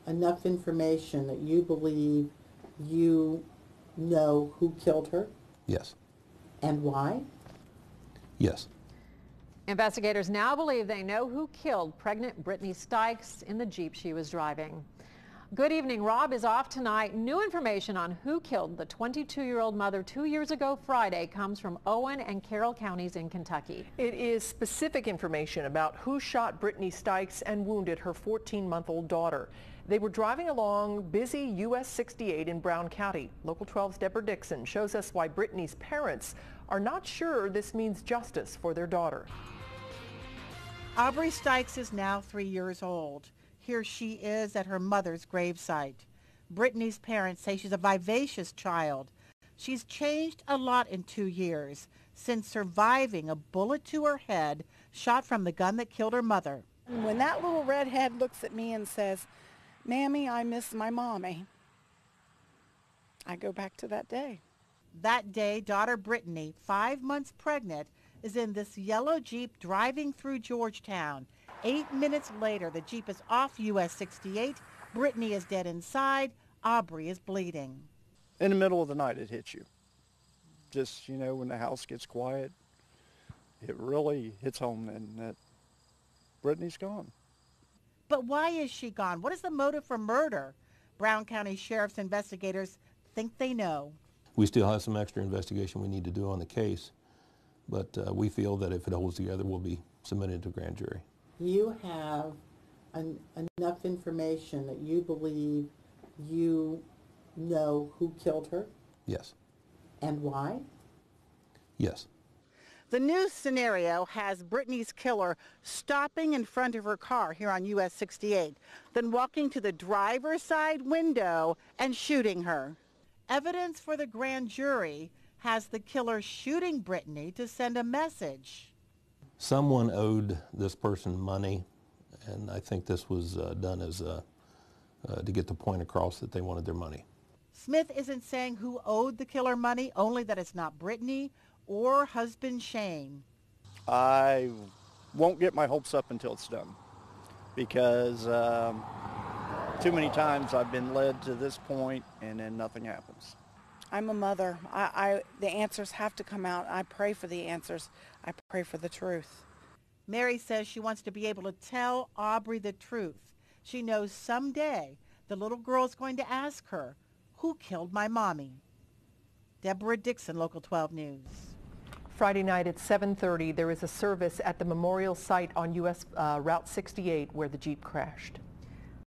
enough information that you believe you know who killed her? Yes. And why? Yes. Investigators now believe they know who killed pregnant Brittany Stykes in the Jeep she was driving. Good evening. Rob is off tonight. New information on who killed the 22-year-old mother 2 years ago Friday comes from Owen and Carroll counties in Kentucky. It is specific information about who shot Brittany Stykes and wounded her 14-month-old daughter. They were driving along busy US 68 in Brown County. Local 12's Deborah Dixon shows us why Brittany's parents are not sure this means justice for their daughter. Aubrey Stykes is now 3 years old. Here she is at her mother's gravesite. Brittany's parents say she's a vivacious child. She's changed a lot in 2 years since surviving a bullet to her head shot from the gun that killed her mother. When that little redhead looks at me and says, "Mammy, I miss my mommy," I go back to that day. That day, daughter Brittany, 5 months pregnant, is in this yellow Jeep driving through Georgetown. 8 minutes later, the Jeep is off US 68. Brittany is dead inside. Aubrey is bleeding. In the middle of the night, it hits you. Just, you know, when the house gets quiet, it really hits home, and that Brittany's gone. But why is she gone? What is the motive for murder? Brown County Sheriff's investigators think they know. We still have some extra investigation we need to do on the case, but we feel that if it holds together, we'll be submitted to a grand jury. You have enough information that you believe you know who killed her? Yes. And why? Yes. The new scenario has Brittany's killer stopping in front of her car here on US 68, then walking to the driver's side window and shooting her. Evidence for the grand jury has the killer shooting Brittany to send a message. Someone owed this person money, and I think this was done as to get the point across that they wanted their money. Smith isn't saying who owed the killer money, only that it's not Brittany or husband Shane. I won't get my hopes up until it's done, because too many times I've been led to this point and then nothing happens. I'm a mother. The answers have to come out. I pray for the answers. I pray for the truth. Mary says she wants to be able to tell Aubrey the truth. She knows someday the little girl's going to ask her, "Who killed my mommy?" Deborah Dixon, Local 12 News. Friday night at 7:30, there is a service at the memorial site on US Route 68 where the Jeep crashed.